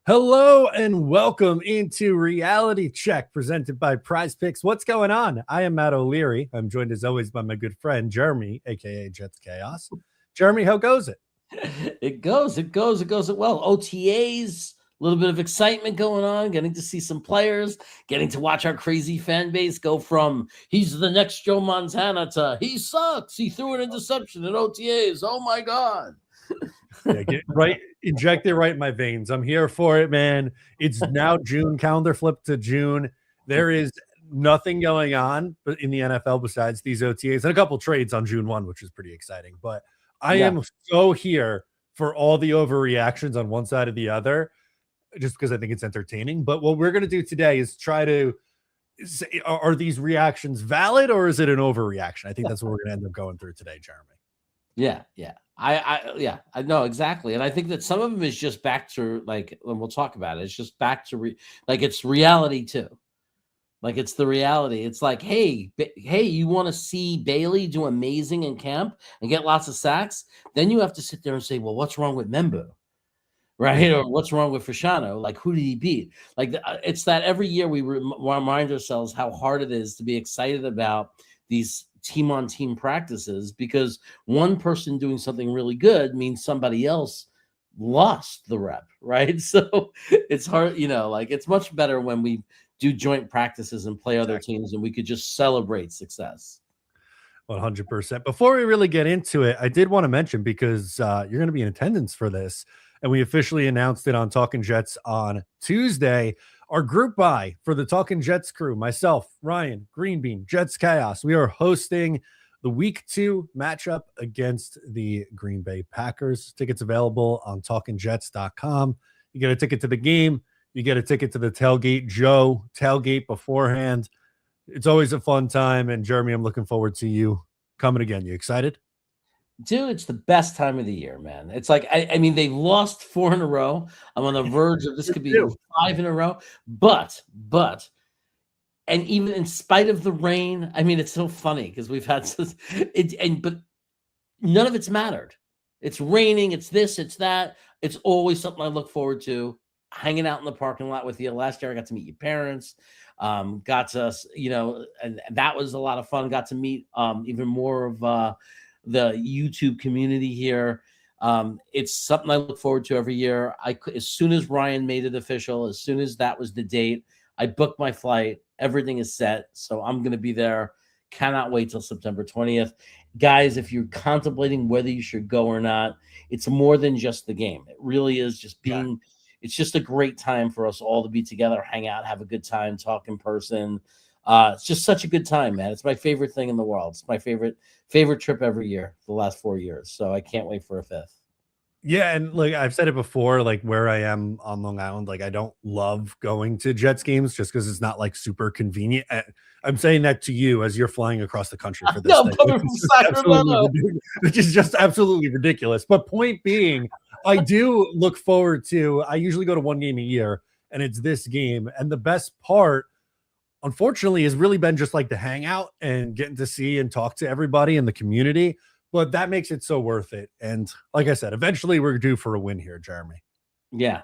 Hello and welcome into Reality Check presented by Prize Picks. What's going on? I am Matt O'Leary. I'm joined as always by my good friend Jeremy, aka Jets Chaos. Jeremy, how goes it? It goes well. OTAs, a little bit of excitement going on, getting to see some players, getting to watch our crazy fan base go from he's the next Joe Montana to he sucks. He threw an interception at OTAs. Oh my God. Yeah, get right, inject it right in my veins. I'm here for it, man. It's now June, calendar flip to June. There is nothing going on but in the NFL besides these OTAs and a couple trades on June 1, which is pretty exciting. But I am so here for all the overreactions on one side or the other, just because I think it's entertaining. But what we're going to do today is try to say, are these reactions valid or is it an overreaction? I think that's what we're going to end up going through today, Jeremy. Yeah. I know exactly. And I think that some of them is just back to like, and we'll talk about it. It's just back to it's reality too. Like it's the reality. It's like, hey, you want to see Bailey do amazing in camp and get lots of sacks? Then you have to sit there and say, well, what's wrong with Membo? Right? Or what's wrong with Fashano? Like, who did he beat? Like, it's that every year we remind ourselves how hard it is to be excited about these team-on-team practices, because one person doing something really good means somebody else lost the rep, right? So it's hard, like it's much better when we do joint practices and play other teams and we could just celebrate success. 100%. Before we really get into it, I did want to mention, because you're going to be in attendance for this, and we officially announced it on Talking Jets on Tuesday. Our group buy for the Talking Jets crew, myself, Ryan, Greenbean, Jets Chaos, we are hosting the Week 2 matchup against the Green Bay Packers. Tickets available on talkingjets.com. You get a ticket to the game. You get a ticket to the tailgate. Joe, tailgate beforehand. It's always a fun time. And Jeremy, I'm looking forward to you coming again. You excited? Dude, it's the best time of the year, man. It's like, I mean, they've lost 4 in a row. I'm on the verge of this could be 5 in a row. But, and even in spite of the rain, I mean, it's so funny because we've had but none of it's mattered. It's raining, it's this, it's that. It's always something I look forward to. Hanging out in the parking lot with you. Last year, I got to meet your parents. Got to, and that was a lot of fun. Got to meet even more of the YouTube community here. It's something I look forward to every year. As soon as Ryan made it official, as soon as that was the date, I booked my flight. Everything is set. So I'm going to be there. Cannot wait till September 20th. Guys, if you're contemplating whether you should go or not, it's more than just the game. It really is just being, it's just a great time for us all to be together, hang out, have a good time, talk in person. It's just such a good time, man. It's my favorite thing in the world. It's my favorite trip every year for the last 4 years. So I can't wait for a 5th. Yeah, and like I've said it before, like where I am on Long Island, like I don't love going to Jets games just because it's not like super convenient. I'm saying that to you as you're flying across the country for this No, thing, coming from Sacramento, which is just absolutely ridiculous. But point being, I do look forward to. I usually go to one game a year, and it's this game. And the best part, unfortunately, has really been just like the hangout and getting to see and talk to everybody in the community. But that makes it so worth it. And like I said, eventually we're due for a win here, Jeremy. Yeah.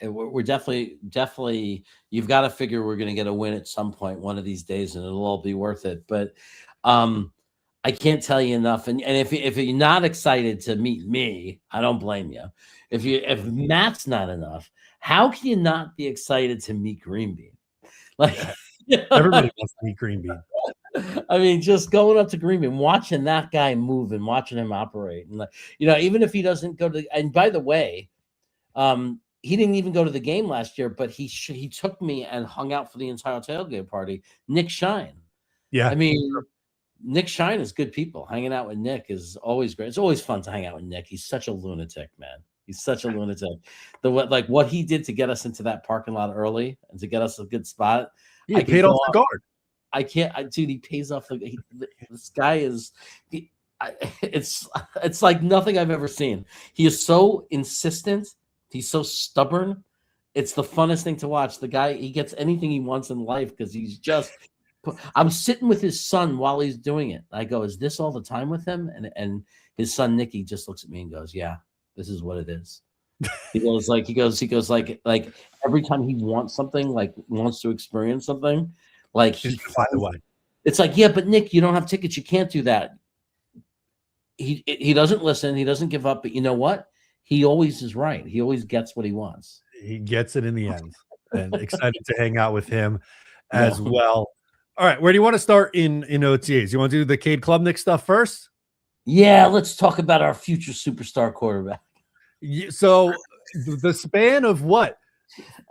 And we're definitely, you've got to figure we're going to get a win at some point one of these days, and it'll all be worth it. But I can't tell you enough. And if you're not excited to meet me, I don't blame you. If Matt's not enough, how can you not be excited to meet Greenbean? Like everybody wants to meet Greenbean. I mean, just going up to Greenbean, watching that guy move and watching him operate. And, even if he doesn't go to, and by the way, he didn't even go to the game last year, but he took me and hung out for the entire tailgate party. Nick Shine. Yeah. I mean, Nick Shine is good people. Hanging out with Nick is always great. It's always fun to hang out with Nick. He's such a lunatic, man. He's such a lunatic. What he did to get us into that parking lot early and to get us a good spot. He paid off the guard. I can't, dude. He pays off. This guy is. It's like nothing I've ever seen. He is so insistent. He's so stubborn. It's the funnest thing to watch. The guy, he gets anything he wants in life because he's just. I'm sitting with his son while he's doing it. I go, "Is this all the time with him?" And his son Nicky just looks at me and goes, "Yeah, this is what it is." He goes like every time he wants something, like wants to experience something, like He's he gonna find a finds. way. It's like, yeah, but Nick, you don't have tickets. You can't do that. He doesn't listen. He doesn't give up. But you know what? He always is right. He always gets what he wants. He gets it in the end, and excited to hang out with him Yeah. as well. All right, where do you want to start in OTAs? You want to do the Cade Klubnik stuff first? Yeah, let's talk about our future superstar quarterback. So the span of what,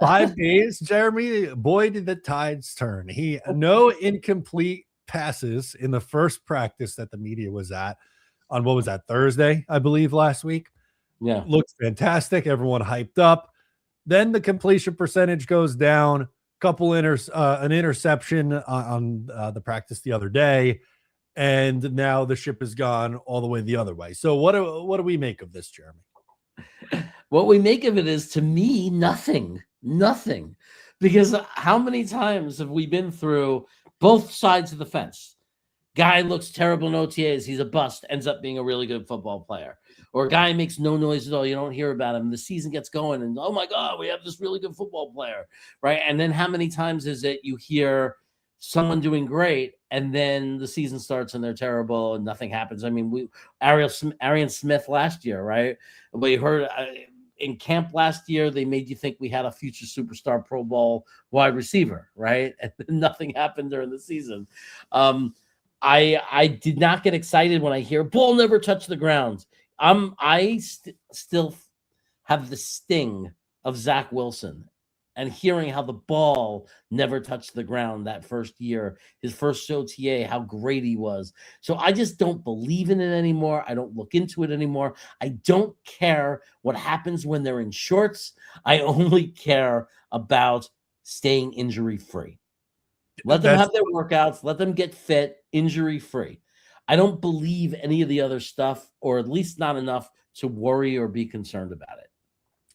5 days, Jeremy? Boy, did the tides turn. He no incomplete passes in the first practice that the media was at on, what was that, Thursday, I believe, last week. Yeah. Looks fantastic. Everyone hyped up. Then the completion percentage goes down. An interception on the practice the other day, and now the ship has gone all the way the other way. So what do we make of this, Jeremy? What we make of it is, to me, nothing. Because how many times have we been through both sides of the fence? Guy looks terrible in OTAs. He's a bust, ends up being a really good football player. Or a guy makes no noise at all. You don't hear about him. The season gets going, and oh my God, we have this really good football player, right? And then how many times is it you hear someone doing great, and then the season starts and they're terrible and nothing happens? I mean, Arian Smith last year, right? We heard in camp last year, they made you think we had a future superstar Pro Bowl wide receiver, right? And nothing happened during the season. I did not get excited when I hear ball never touched the ground. I still have the sting of Zach Wilson and hearing how the ball never touched the ground that first year, his first OTA, how great he was. So I just don't believe in it anymore. I don't look into it anymore. I don't care what happens when they're in shorts. I only care about staying injury free. Let them have their workouts. Let them get fit, injury free. I don't believe any of the other stuff, or at least not enough to worry or be concerned about it.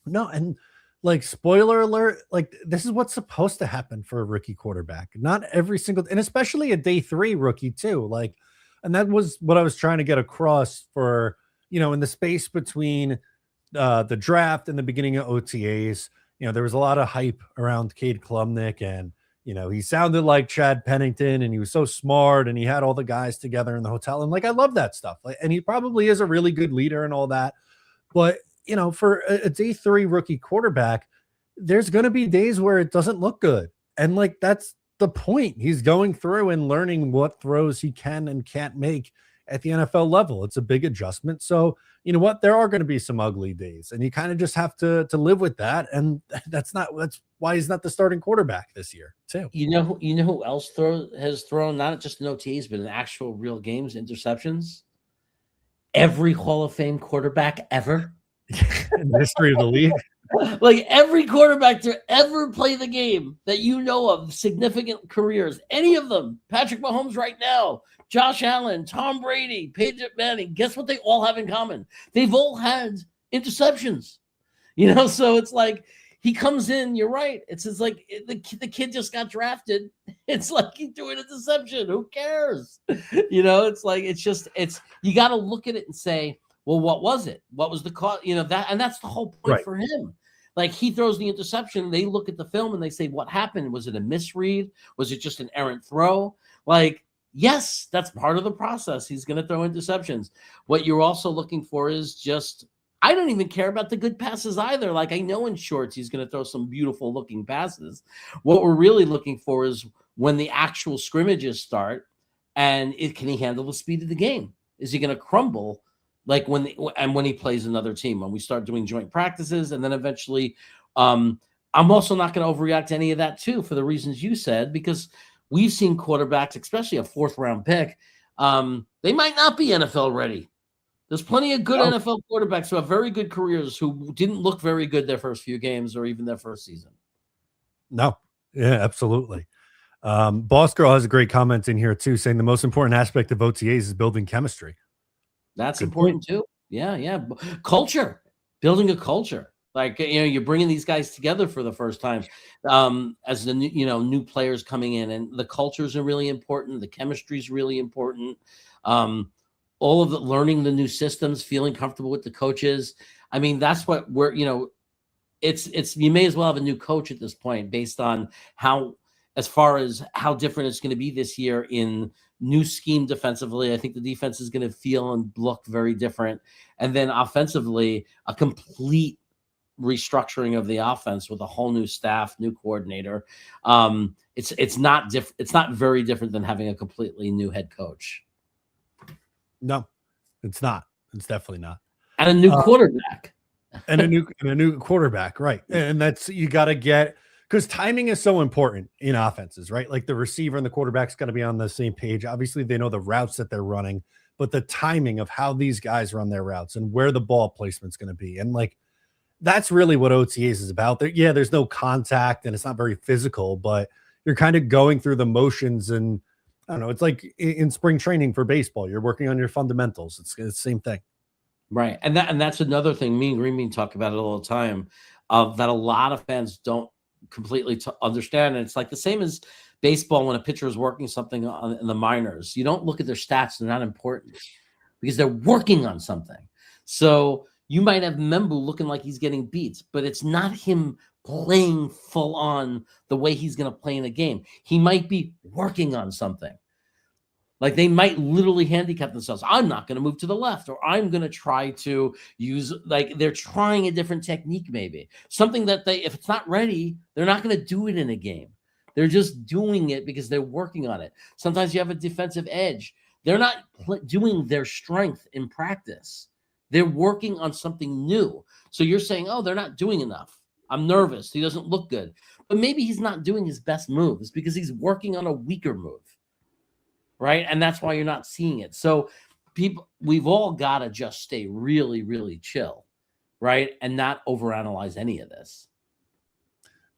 No, and like, spoiler alert, like, this is what's supposed to happen for a rookie quarterback. Not every single, and especially a day 3 rookie too. Like, and that was what I was trying to get across for, in the space between the draft and the beginning of OTAs. There was a lot of hype around Cade Klubnik, and he sounded like Chad Pennington, and he was so smart, and he had all the guys together in the hotel, and like, I love that stuff. Like, and he probably is a really good leader and all that. But for a day 3 rookie quarterback, there's going to be days where it doesn't look good. And like, that's the point. He's going through and learning what throws he can and can't make at the NFL level. It's a big adjustment. So, you know what? There are going to be some ugly days, and you kind of just have to live with that. And that's why he's not the starting quarterback this year, too. You know who else has thrown, not just in OTAs, but in actual real games, interceptions? Every Hall of Fame quarterback ever. In the history of the league. Like, every quarterback to ever play the game that you know of, significant careers, any of them, Patrick Mahomes right now, Josh Allen, Tom Brady, Peyton Manning, guess what they all have in common? They've all had interceptions, so it's like, he comes in, you're right. It's just like the kid just got drafted. It's like he's doing a deception. Who cares? It's like, you got to look at it and say, well, what was it? What was the cause? And that's the whole point Right. for him. Like, he throws the interception. They look at the film and they say, what happened? Was it a misread? Was it just an errant throw? Like, yes, that's part of the process. He's going to throw interceptions. What you're also looking for is just, I don't even care about the good passes either. Like, I know in shorts he's going to throw some beautiful looking passes. What we're really looking for is when the actual scrimmages start, and can he handle the speed of the game? Is he going to crumble? Like, when he plays another team, when we start doing joint practices, and then eventually, I'm also not going to overreact to any of that too, for the reasons you said, because we've seen quarterbacks, especially a 4th round pick, they might not be NFL ready. There's plenty of good NFL quarterbacks who have very good careers who didn't look very good their first few games or even their first season. No, yeah, absolutely. Boss Girl has a great comment in here too, saying the most important aspect of OTAs is building chemistry. That's Good important point. too. Yeah. Culture, building a culture. Like, you're bringing these guys together for the first time, as the new players coming in, and the cultures are really important. The chemistry is really important. All of the learning the new systems, feeling comfortable with the coaches. I mean, that's what we're, it's you may as well have a new coach at this point based on how, as far as how different it's going to be this year in new scheme defensively. I think the defense is going to feel and look very different. And then offensively, a complete restructuring of the offense with a whole new staff, new coordinator. It's not very different than having a completely new head coach. No, it's not. It's definitely not. And a new quarterback. And a new quarterback, right? And that's, you got to get, because timing is so important in offenses, right? Like the receiver and the quarterback's got to be on the same page. Obviously, they know the routes that they're running, but the timing of how these guys run their routes and where the ball placement's going to be, and like that's really what OTAs is about. There, yeah, there's no contact and it's not very physical, but you're kind of going through the motions. And I don't know, it's like in spring training for baseball, you're working on your fundamentals. It's the same thing. Right. And that's another thing. Me and Green Bean talk about it all the time, that a lot of fans don't completely understand. And it's like the same as baseball when a pitcher is working something in the minors. You don't look at their stats. They're not important because they're working on something. So you might have Membu looking like he's getting beats, but it's not him playing full on the way he's going to play in a game. He might be working on something. Like they might literally handicap themselves. I'm not going to move to the left, or I'm going to try to use, like they're trying a different technique, maybe something that if it's not ready, they're not going to do it in a game. They're just doing it because they're working on it. Sometimes you have a defensive edge. They're not doing their strength in practice. They're working on something new. So you're saying, oh, they're not doing enough. I'm nervous. He doesn't look good. But maybe he's not doing his best moves because he's working on a weaker move. Right. And that's why you're not seeing it. So we've all got to just stay really, really chill. Right. And not overanalyze any of this.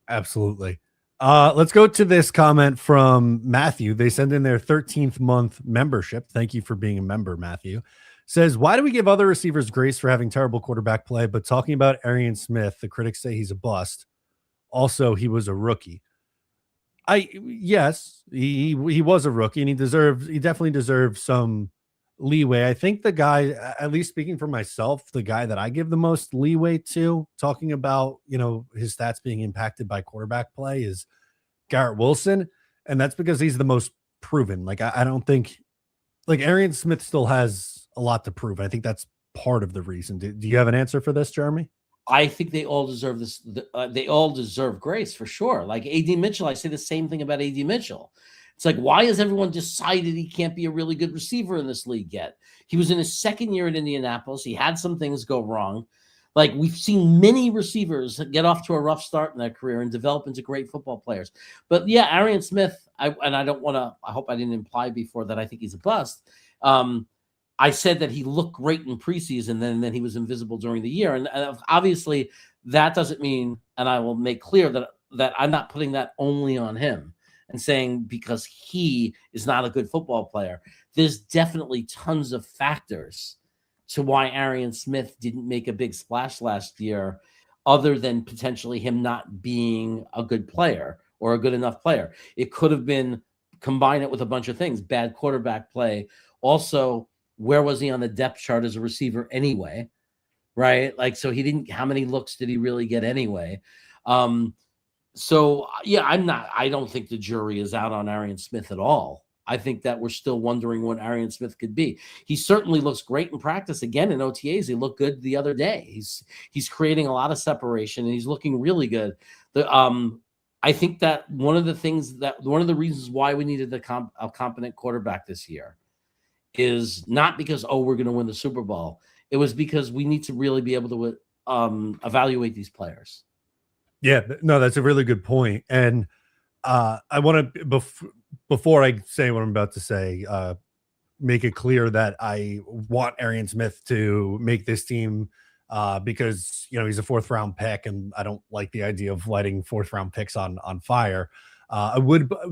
Absolutely. Let's go to this comment from Matthew. They send in their 13th month membership. Thank you for being a member, Matthew. Says, why do we give other receivers grace for having terrible quarterback play, but talking about Arian Smith, the critics say he's a bust. Also, he was a rookie. Yes, he was a rookie, and he definitely deserves some leeway. I think the guy, at least speaking for myself, the guy that I give the most leeway to, talking about, his stats being impacted by quarterback play, is Garrett Wilson. And that's because he's the most proven. Like, I don't think, like, Arian Smith still has a lot to prove. I think that's part of the reason. Do you have an answer for this, Jeremy? I think they all deserve this. They all deserve grace for sure. Like A.D. Mitchell, I say the same thing about A.D. Mitchell. It's like, why has everyone decided he can't be a really good receiver in this league yet? He was in his second year at Indianapolis. He had some things go wrong. Like we've seen many receivers get off to a rough start in their career and develop into great football players. But yeah, Arian Smith, I hope I didn't imply before that I think he's a bust. I said that he looked great in preseason, then he was invisible during the year. And obviously that doesn't mean, and I will make clear that I'm not putting that only on him and saying because he is not a good football player. There's definitely tons of factors to why Arian Smith didn't make a big splash last year, other than potentially him not being a good player or a good enough player. It could have been, combine it with a bunch of things, bad quarterback play. Also, where was he on the depth chart as a receiver anyway? Right. Like, so how many looks did he really get anyway? So yeah, I don't think the jury is out on Arian Smith at all. I think that we're still wondering what Arian Smith could be. He certainly looks great in practice. Again, in OTAs, he looked good the other day. He's creating a lot of separation and he's looking really good. I think that one of the reasons why we needed a competent quarterback this year is not because, we're going to win the Super Bowl. It was because we need to really be able to evaluate these players. Yeah, no, that's a really good point. And I want to, before I say what I'm about to say, make it clear that I want Arian Smith to make this team because, he's a 4th round pick and I don't like the idea of lighting 4th round picks on fire. I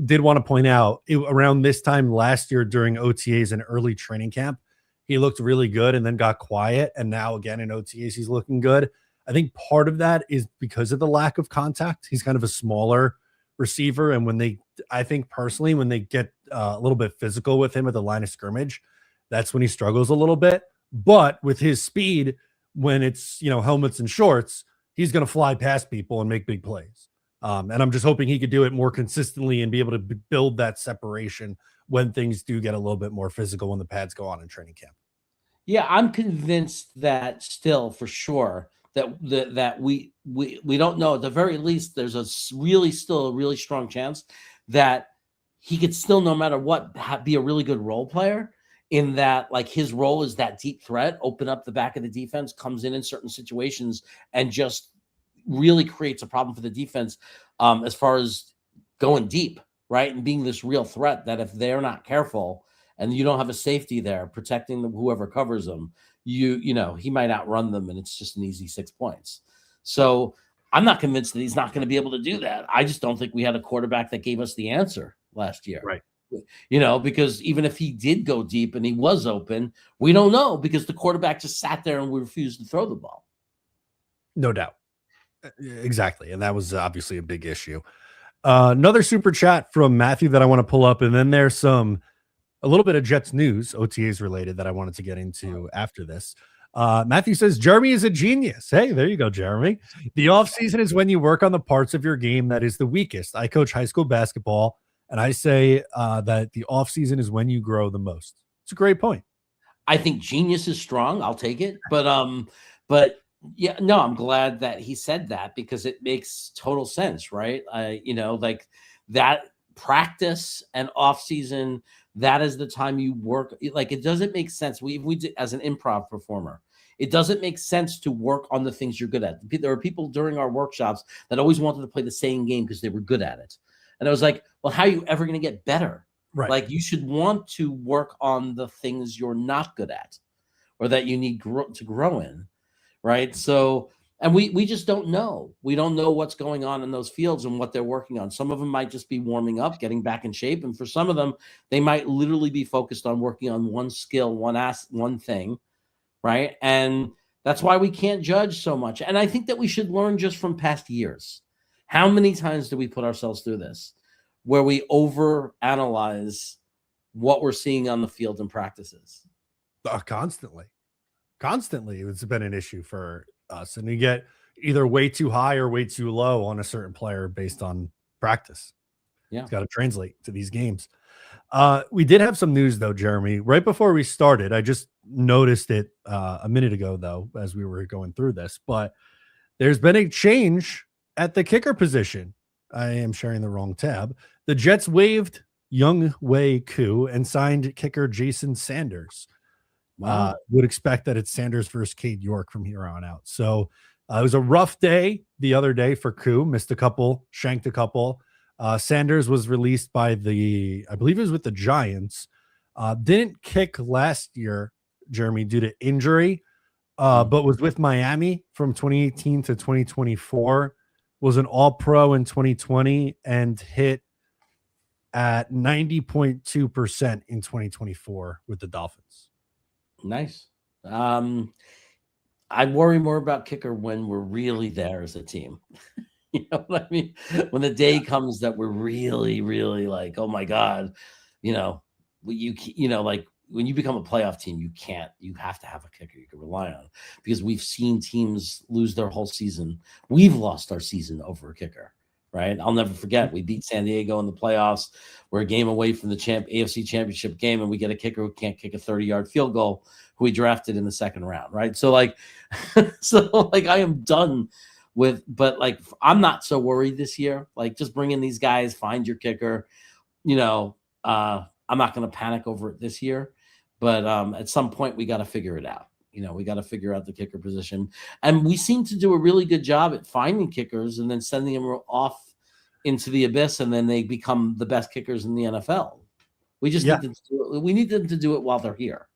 did want to point out around this time last year during OTAs and early training camp, he looked really good and then got quiet. And now again in OTAs, he's looking good. I think part of that is because of the lack of contact. He's kind of a smaller receiver. And I think personally, when they get a little bit physical with him at the line of scrimmage, that's when he struggles a little bit. But with his speed, when it's, helmets and shorts, he's going to fly past people and make big plays. And I'm just hoping he could do it more consistently and be able to build that separation when things do get a little bit more physical when the pads go on in training camp. Yeah, I'm convinced that still for sure that we don't know. At the very least, there's still a really strong chance that he could still, no matter what, be a really good role player. In that, like, his role is that deep threat, open up the back of the defense, comes in certain situations, and just really creates a problem for the defense as far as going deep, right, and being this real threat that if they're not careful and you don't have a safety there protecting whoever covers them, he might outrun them, and it's just an easy 6 points. So I'm not convinced that he's not going to be able to do that. I just don't think we had a quarterback that gave us the answer last year. Right. Because even if he did go deep and he was open, we don't know because the quarterback just sat there and we refused to throw the ball. No doubt. Exactly. And that was obviously a big issue. Another super chat from Matthew that I want to pull up. And then there's a little bit of Jets news, OTAs related, that I wanted to get into after this. Matthew says, Jeremy is a genius. Hey, there you go, Jeremy. The offseason is when you work on the parts of your game that is the weakest. I coach high school basketball, and I say that the offseason is when you grow the most. It's a great point. I think genius is strong. I'll take it. But yeah, no, I'm glad that he said that because it makes total sense, right? Like that practice and offseason, that is the time you work. Like, it doesn't make sense. We did, as an improv performer, it doesn't make sense to work on the things you're good at. There are people during our workshops that always wanted to play the same game because they were good at it. And I was like, well, how are you ever going to get better? Right. Like, you should want to work on the things you're not good at or that you need to grow in. Right. So, and we just don't know. We don't know what's going on in those fields and what they're working on. Some of them might just be warming up, getting back in shape. And for some of them, they might literally be focused on working on one skill, one thing. Right. And that's why we can't judge so much. And I think that we should learn just from past years. How many times do we put ourselves through this where we overanalyze what we're seeing on the field and practices? Constantly. It's been an issue for us, and you get either way too high or way too low on a certain player based on practice. Yeah, it's got to translate to these games. We did have some news though, Jeremy. Right before we started, I just noticed it a minute ago though, as we were going through this, but there's been a change at the kicker position. I am sharing the wrong tab. The Jets waived Young Wei Koo and signed kicker Jason Sanders. wow. Would expect that it's Sanders versus Cade York from here on out. So it was a rough day the other day for Koo. Missed a couple, shanked a couple. Sanders was released by I believe it was with the Giants. Didn't kick last year, Jeremy, due to injury, but was with Miami from 2018 to 2024. Was an All-Pro in 2020 and hit at 90.2% in 2024 with the Dolphins. Nice. I worry more about kicker when we're really there as a team. You know what I mean? When the day comes that we're really, really like, oh my God, like when you become a playoff team, you have to have a kicker you can rely on because we've seen teams lose their whole season. We've lost our season over a kicker. Right. I'll never forget. We beat San Diego in the playoffs. We're a game away from the AFC championship game. And we get a kicker who can't kick a 30-yard field goal who we drafted in the second round. Right. So I am done but I'm not so worried this year. Like, just bring in these guys, find your kicker. I'm not going to panic over it this year, but at some point we got to figure it out. We got to figure out the kicker position. And we seem to do a really good job at finding kickers and then sending them off into the abyss, and then they become the best kickers in the NFL. We just need them to do it while they're here.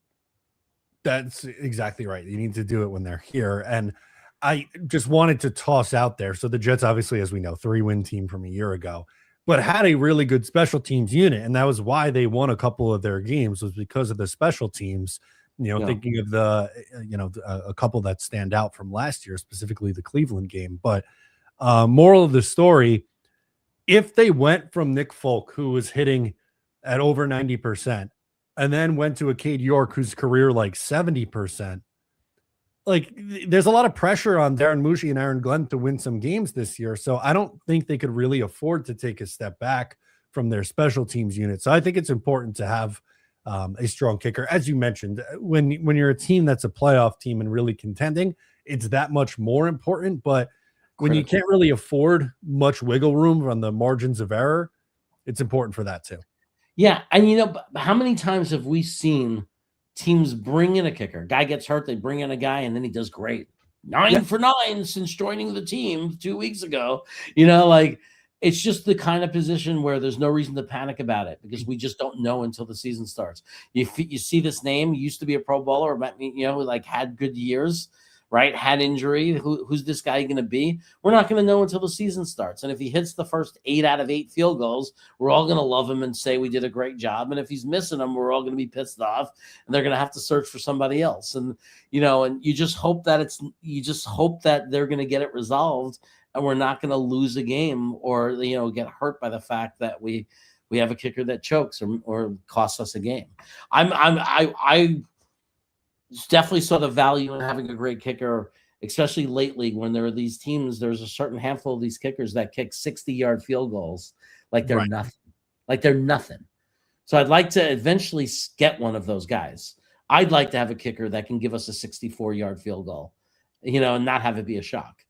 That's exactly right. You need to do it when they're here. And I just wanted to toss out there. So the Jets, obviously, as we know, 3-win team from a year ago, but had a really good special teams unit. And that was why they won a couple of their games, was because of the special teams. Thinking of a couple that stand out from last year, specifically the Cleveland game. But moral of the story, if they went from Nick Folk, who was hitting at over 90%, and then went to a Cade York, whose career like 70%, like there's a lot of pressure on Darren Mushi and Aaron Glenn to win some games this year. So I don't think they could really afford to take a step back from their special teams unit. So I think it's important to have a strong kicker. As you mentioned, when you're a team that's a playoff team and really contending, it's that much more important. But when you can't really afford much wiggle room on the margins of error, it's important for that too. Yeah, and you know, how many times have we seen teams bring in a kicker? Guy gets hurt, they bring in a guy, and then he does great. 9 for 9 since joining the team 2 weeks ago. You know, like it's just the kind of position where there's no reason to panic about it because we just don't know until the season starts. You see this name, used to be a Pro Bowler, you know, like had good years, right? Had injury. Who's this guy going to be? We're not going to know until the season starts. And if he hits the first 8 out of 8 field goals, we're all going to love him and say we did a great job. And if he's missing them, we're all going to be pissed off and they're going to have to search for somebody else. And, you know, and you just hope that they're going to get it resolved and we're not going to lose a game or, you know, get hurt by the fact that we have a kicker that chokes or costs us a game. I definitely saw the value in having a great kicker, especially lately when there are these teams. There's a certain handful of these kickers that kick 60-yard field goals like they're nothing. So I'd like to eventually get one of those guys. I'd like to have a kicker that can give us a 64-yard field goal, you know, and not have it be a shock.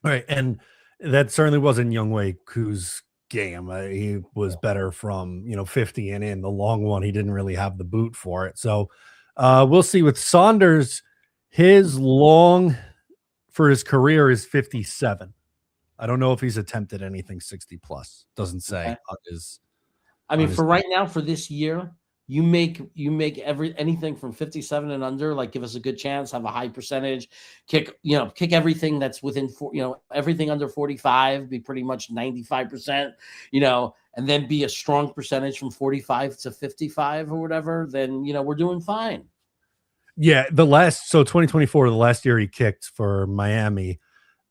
All right, and that certainly wasn't Younghoe Koo's game. He was better from 50 and in. The long one, he didn't really have the boot for it. So we'll see with Saunders. His long for his career is 57. I don't know if he's attempted anything 60 plus. Doesn't say on his. I mean, for right now, for this year, you make anything from 57 and under, like give us a good chance, have a high percentage, kick everything that's within everything under 45, be pretty much 95%, and then be a strong percentage from 45 to 55 or whatever, then we're doing fine. Yeah, 2024, the last year he kicked for Miami,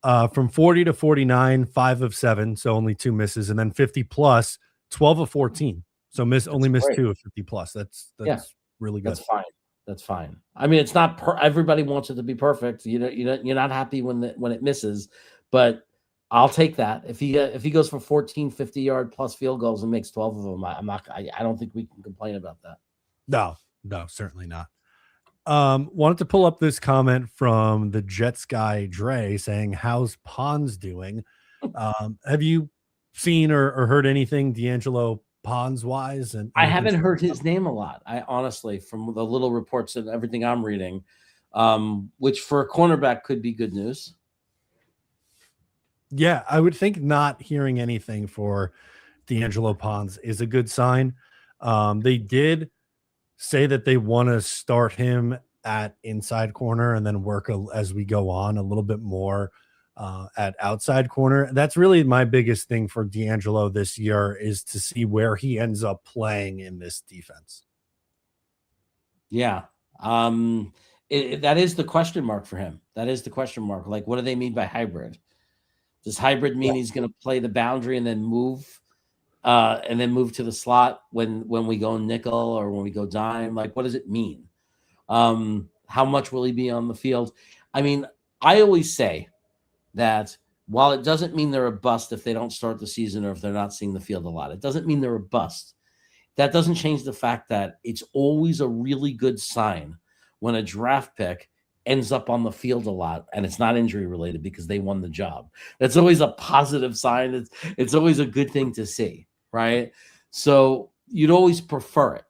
from 40 to 49, 5 of 7, so only 2 misses, and then 50 plus, 12 of 14. So missed 2 of 50 plus. That's really good. That's fine. I mean, it's not everybody wants it to be perfect. You're not happy when it misses, but I'll take that. If he goes for 14 50-yard plus field goals and makes 12 of them, I don't think we can complain about that. No, certainly not. Wanted to pull up this comment from the Jets guy Dre saying, "How's Pons doing?" Have you seen or heard anything D'Angelo Pons wise? And I haven't heard his name a lot. I honestly, from the little reports and everything I'm reading, which for a cornerback could be good news. Yeah, I would think not hearing anything for D'Angelo Pons is a good sign. They did say that they want to start him at inside corner and then work as we go on a little bit more at outside corner. That's really my biggest thing for D'Angelo this year, is to see where he ends up playing in this defense. Yeah. That is the question mark for him. That is the question mark. Like, what do they mean by hybrid? Does hybrid mean he's going to play the boundary and then move to the slot when we go nickel or when we go dime? Like, what does it mean? How much will he be on the field? I mean, I always say that while it doesn't mean they're a bust if they don't start the season or if they're not seeing the field a lot, it doesn't mean they're a bust. That doesn't change the fact that it's always a really good sign when a draft pick ends up on the field a lot and it's not injury related because they won the job. That's always a positive sign. It's always a good thing to see, right? So you'd always prefer it.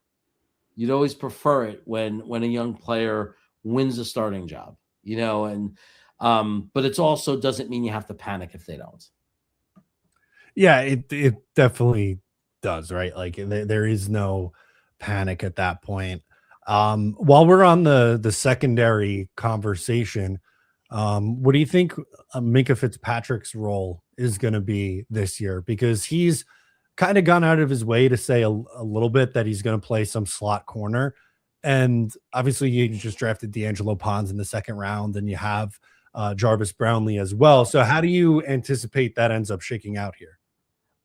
You'd always prefer it when a young player wins a starting job, but it's also doesn't mean you have to panic if they don't. Yeah, it definitely does, right? Like there is no panic at that point. While we're on the secondary conversation, what do you think Minkah Fitzpatrick's role is going to be this year? Because he's kind of gone out of his way to say a little bit that he's going to play some slot corner. And obviously you just drafted D'Angelo Pons in the second round, and you have Jarvis Brownlee as well. So how do you anticipate that ends up shaking out here?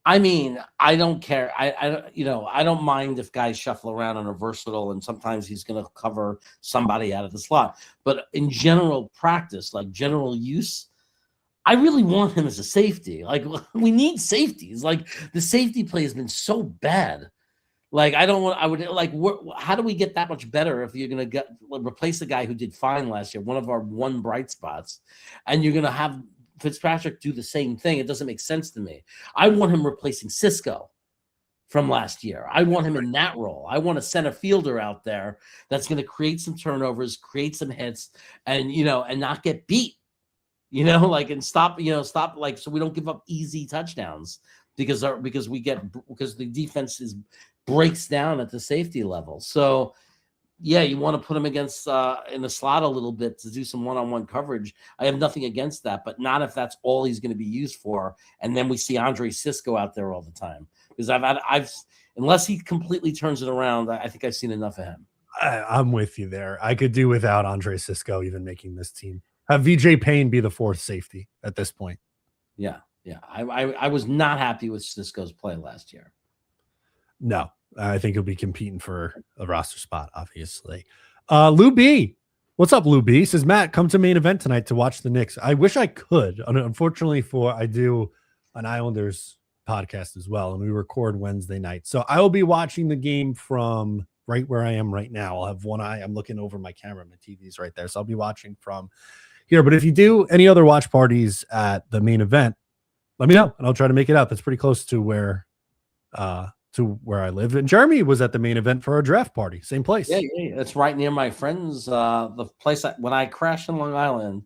I mean, I don't care. I don't mind if guys shuffle around and are versatile, and sometimes he's going to cover somebody out of the slot. But in general practice, like general use, I really want him as a safety. Like we need safeties. Like the safety play has been so bad. Like I don't want. I would like. How do we get that much better if you're going to replace the guy who did fine last year, one of our one bright spots, and you're going to have Fitzpatrick do the same thing? It doesn't make sense to me. I want him replacing Cisco from last year. I want him in that role. I want a center fielder out there that's going to create some turnovers, create some hits, and and not get beat. Like and stop. Stop like so we don't give up easy touchdowns because the defense breaks down at the safety level. So yeah, you want to put him against in the slot a little bit to do some one-on-one coverage. I have nothing against that, but not if that's all he's going to be used for. And then we see Andre Cisco out there all the time because I've unless he completely turns it around, I think I've seen enough of him. I'm with you there. I could do without Andre Cisco even making this team. Have VJ Payne be the fourth safety at this point. Yeah. I was not happy with Cisco's play last year. No, I think he'll be competing for a roster spot, obviously. Lou B. What's up, Lou B? Says, Matt, come to main event tonight to watch the Knicks. I wish I could. Unfortunately, I do an Islanders podcast as well, and we record Wednesday night. So I will be watching the game from right where I am right now. I'll have one eye. I'm looking over my camera. My TV's right there. So I'll be watching from here. But if you do any other watch parties at the main event, let me know, and I'll try to make it out. That's pretty close to where I live. And Jeremy was at the main event for our draft party. Same place. Yeah, it's right near my friends. The place when I crashed in Long Island,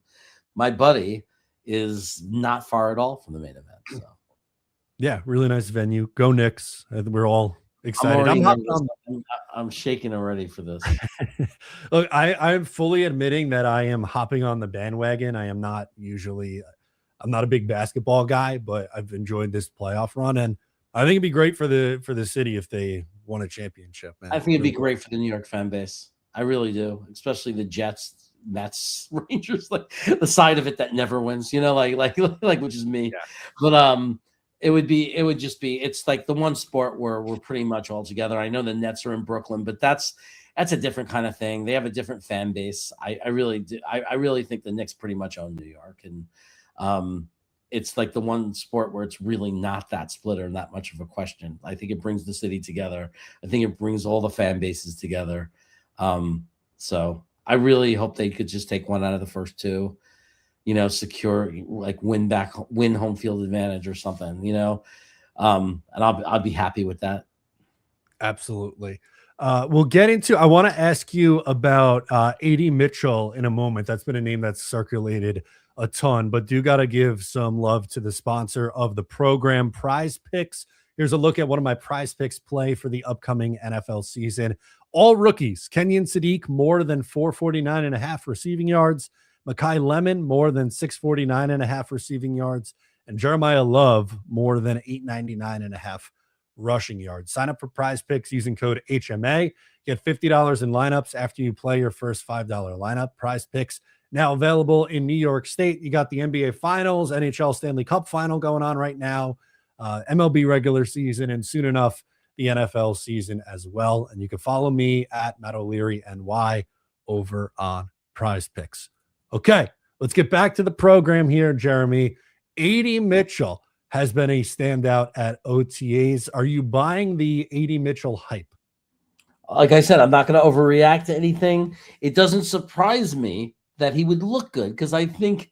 my buddy is not far at all from the main event. So. Yeah, really nice venue. Go Knicks. We're all excited. I'm shaking already for this. Look, I'm fully admitting that I am hopping on the bandwagon. I'm not a big basketball guy, but I've enjoyed this playoff run, and I think it'd be great for the city if they won a championship. Man. I think it'd be great for the New York fan base. I really do, especially the Jets, Mets, Rangers, like the side of it that never wins. Like which is me. Yeah. But it's like the one sport where we're pretty much all together. I know the Nets are in Brooklyn, but that's a different kind of thing. They have a different fan base. I really do. I really think the Knicks pretty much own New York, and it's like the one sport where it's really not that split or not much of a question. I think it brings the city together. I think it brings all the fan bases together. So I really hope they could just take one out of the first two, secure, like win home field advantage or something, and I'll be happy with that. Absolutely. We'll get into, I want to ask you about AD Mitchell in a moment. That's been a name that's circulated a ton, but do got to give some love to the sponsor of the program, Prize Picks. Here's a look at one of my Prize Picks play for the upcoming NFL season. All rookies: Kenyon Sadiq, more than 449.5 receiving yards. Mekhi Lemon, more than 649.5 receiving yards. And Jeremiah Love, more than 899.5 rushing yards. Sign up for Prize Picks using code HMA. Get $50 in lineups after you play your first $5 lineup. Prize Picks now available in New York State. You got the NBA Finals, NHL Stanley Cup Final going on right now, MLB regular season, and soon enough, the NFL season as well. And you can follow me at Matt O'Leary NY over on Prize Picks. Okay, let's get back to the program here, Jeremy. AD Mitchell has been a standout at OTAs. Are you buying the AD Mitchell hype? Like I said, I'm not going to overreact to anything. It doesn't surprise me that he would look good because I think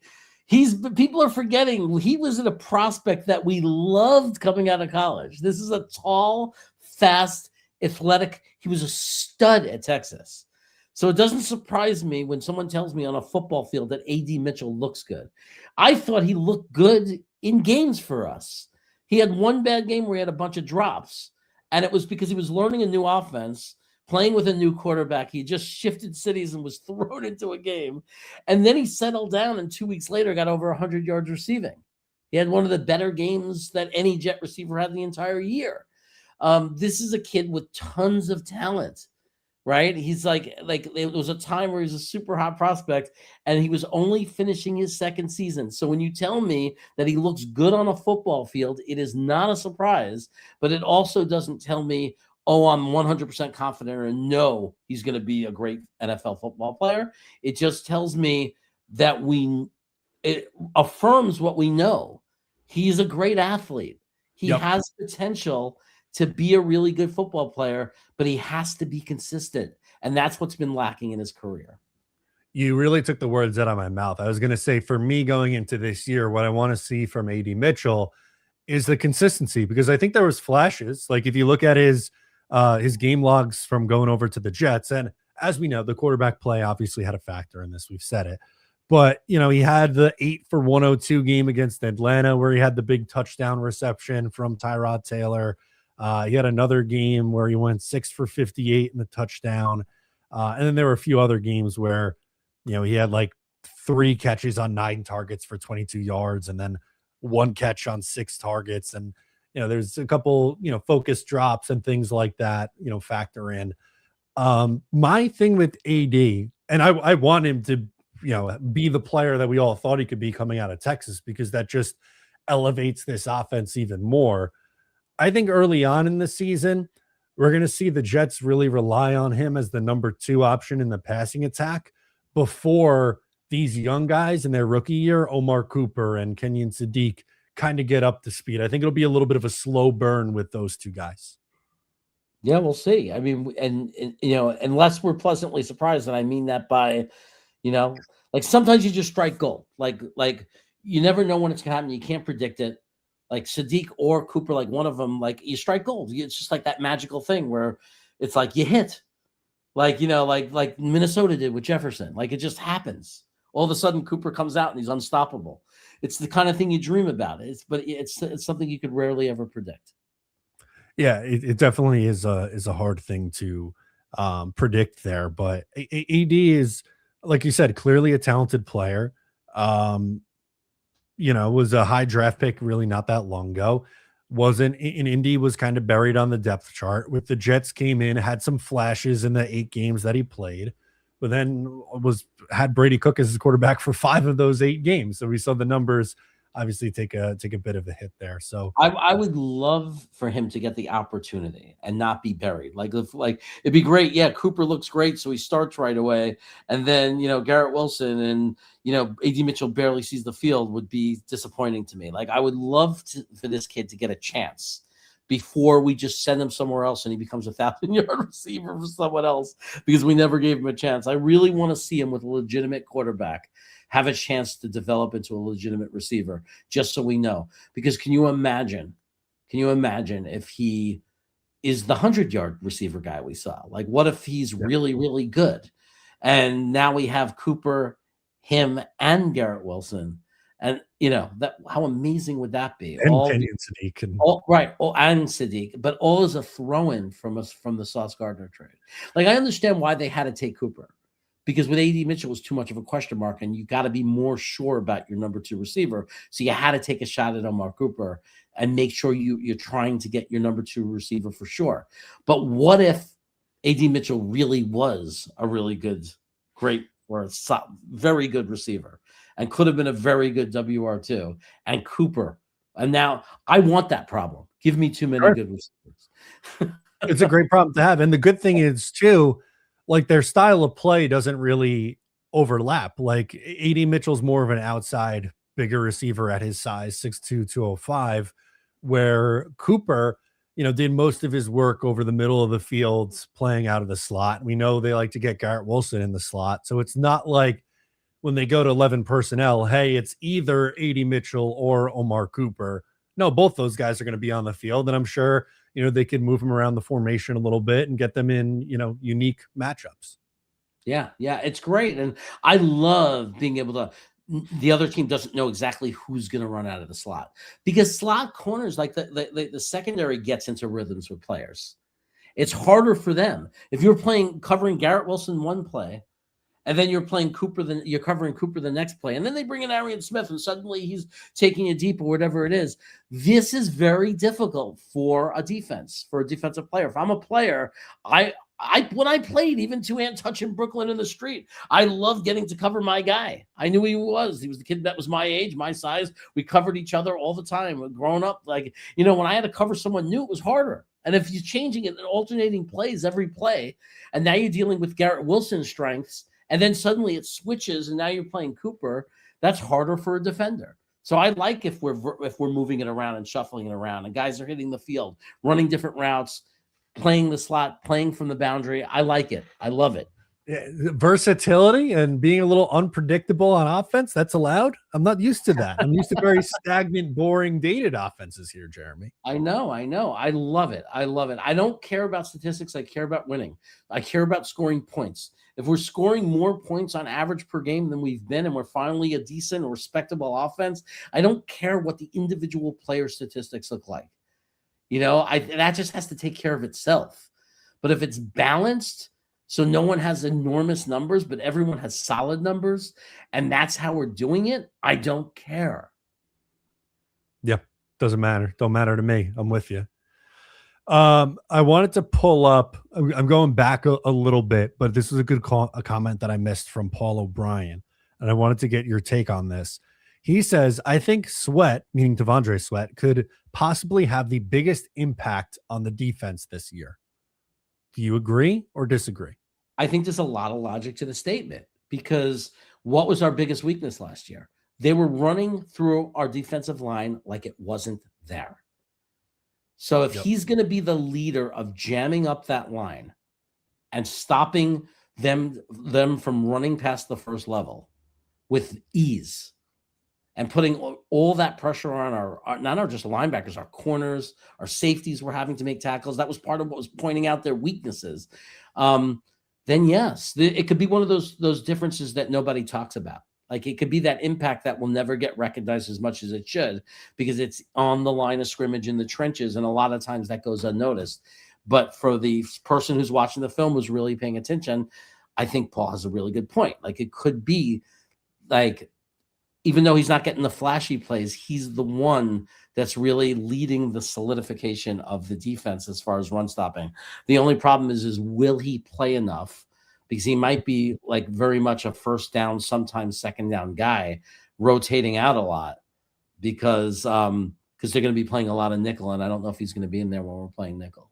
people are forgetting he was a prospect that we loved coming out of college. This is a tall, fast, athletic. He was a stud at Texas. So it doesn't surprise me when someone tells me on a football field that AD Mitchell looks good. I thought he looked good in games for us. He had one bad game where he had a bunch of drops, and it was because he was learning a new offense, playing with a new quarterback. He just shifted cities and was thrown into a game. And then he settled down, and 2 weeks later got over 100 yards receiving. He had one of the better games that any Jet receiver had the entire year. This is a kid with tons of talent. right? He's like it was a time where he was a super hot prospect and he was only finishing his second season. So when you tell me that he looks good on a football field, it is not a surprise, but it also doesn't tell me, oh, I'm 100% confident or no, he's going to be a great NFL football player. It just tells me that it affirms what we know. He's a great athlete. He Yep. has potential to be a really good football player, but he has to be consistent. And that's what's been lacking in his career. You really took the words out of my mouth. I was going to say, for me going into this year, what I want to see from AD Mitchell is the consistency, because I think there was flashes. Like if you look at his game logs from going over to the Jets, and as we know, the quarterback play obviously had a factor in this. We've said it. But, he had the 8 for 102 game against Atlanta where he had the big touchdown reception from Tyrod Taylor. He had another game where he went 6 for 58 in the touchdown. And then there were a few other games where, he had like 3 catches on 9 targets for 22 yards and then 1 catch on 6 targets. And, there's a couple, focus drops and things like that, factor in. My thing with AD, and I want him to, be the player that we all thought he could be coming out of Texas, because that just elevates this offense even more. I think early on in the season, we're going to see the Jets really rely on him as the number 2 option in the passing attack before these young guys in their rookie year, Omar Cooper and Kenyon Sadiq, kind of get up to speed. I think it'll be a little bit of a slow burn with those 2 guys. Yeah, we'll see. I mean, and unless we're pleasantly surprised, and I mean that by, like sometimes you just strike gold. Like you never know when it's gonna happen. You can't predict it. Like Sadiq or Cooper, like one of them, like you strike gold. It's just like that magical thing where it's like you hit, like like Minnesota did with Jefferson. Like it just happens. All of a sudden, Cooper comes out and he's unstoppable. It's the kind of thing you dream about. It's something you could rarely ever predict. Yeah, it definitely is a hard thing to predict there, but AD is, like you said, clearly a talented player. Um, was a high draft pick really not that long ago. Wasn't in Indy, was kind of buried on the depth chart. With the Jets, came in, had some flashes in the 8 games that he played, but then had Brady Cook as his quarterback for 5 of those 8 games. So we saw the numbers obviously take a bit of a hit there. So I would love for him to get the opportunity and not be buried. Like it'd be great. Yeah, Cooper looks great, so he starts right away. And then Garrett Wilson and AD Mitchell barely sees the field would be disappointing to me. Like I would love for this kid to get a chance before we just send him somewhere else and he becomes a 1,000-yard receiver for someone else because we never gave him a chance. I really want to see him with a legitimate quarterback have a chance to develop into a legitimate receiver, just so we know. Because can you imagine if he is the 100-yard receiver guy we saw? Like, what if he's really, really good? And now we have Cooper, him, and Garrett Wilson. And, that how amazing would that be? And Kenyon Sadiq. And Sadiq. But all is a throw-in from the Sauce Gardner trade. Like, I understand why they had to take Cooper. Because with AD Mitchell was too much of a question mark, and you got to be more sure about your number 2 receiver. So you had to take a shot at Omar Cooper and make sure you're trying to get your number 2 receiver for sure. But what if AD Mitchell really was a really good, great, or very good receiver and could have been a very good WR2 and Cooper? And now I want that problem. Give me too many good receivers. It's a great problem to have. And the good thing is, too, like their style of play doesn't really overlap. Like AD Mitchell's more of an outside, bigger receiver at his size, 6'2", 205, where Cooper, did most of his work over the middle of the field playing out of the slot. We know they like to get Garrett Wilson in the slot. So it's not like when they go to 11 personnel, hey, it's either AD Mitchell or Omar Cooper. No, both those guys are going to be on the field. And I'm sure they could move them around the formation a little bit and get them in, unique matchups. Yeah, it's great. And I love being able to, the other team doesn't know exactly who's going to run out of the slot, because slot corners, like the secondary, gets into rhythms with players. It's harder for them. If you're covering Garrett Wilson one play, and then you're playing Cooper, then you're covering Cooper the next play. And then they bring in Arian Smith and suddenly he's taking it deep or whatever it is. This is very difficult for a defense, for a defensive player. If I'm a player, I When I played even two-hand touch in Brooklyn in the street, I loved getting to cover my guy. I knew who he was. He was the kid that was my age, my size. We covered each other all the time. Growing up, like, when I had to cover someone new, it was harder. And if you're changing it and alternating plays every play, and now you're dealing with Garrett Wilson's strengths, and then suddenly it switches, and now you're playing Cooper, that's harder for a defender. So I like if we're moving it around and shuffling it around, and guys are hitting the field, running different routes, playing the slot, playing from the boundary. I like it. I love it. Yeah, versatility and being a little unpredictable on offense, that's allowed. I'm not used to that. I'm used to very stagnant, boring, dated offenses here, Jeremy. I know. I love it. I don't care about statistics. I care about winning. I care about scoring points. If we're scoring more points on average per game than we've been, and we're finally a decent, respectable offense, I don't care what the individual player statistics look like. That just has to take care of itself. But if it's balanced, so no one has enormous numbers, but everyone has solid numbers, and that's how we're doing it, I don't care. Yeah, doesn't matter. Don't matter to me. I'm with you. I wanted to pull up. I'm going back a little bit, but this was a good a comment that I missed from Paul O'Brien, and I wanted to get your take on this. He says, I think Sweat, meaning T'Vondre Sweat, could possibly have the biggest impact on the defense this year. Do you agree or disagree? I think there's a lot of logic to the statement, because what was our biggest weakness last year? They were running through our defensive line like it wasn't there. So if he's going to be the leader of jamming up that line and stopping them from running past the first level with ease, and putting all that pressure on our not our just linebackers, our corners, our safeties were having to make tackles. That was part of what was pointing out their weaknesses. Then yes, it could be one of those differences that nobody talks about. Like, it could be that impact that will never get recognized as much as it should, because it's on the line of scrimmage in the trenches, and a lot of times that goes unnoticed. But for the person who's watching the film, who's really paying attention, I think Paul has a really good point. Like, it could be like, even though he's not getting the flashy plays, he's the one that's really leading the solidification of the defense as far as run stopping. The only problem is will he play enough? Because he might be like very much a first down, sometimes second down guy, rotating out a lot, because they're going to be playing a lot of nickel, and I don't know if he's going to be in there when we're playing nickel.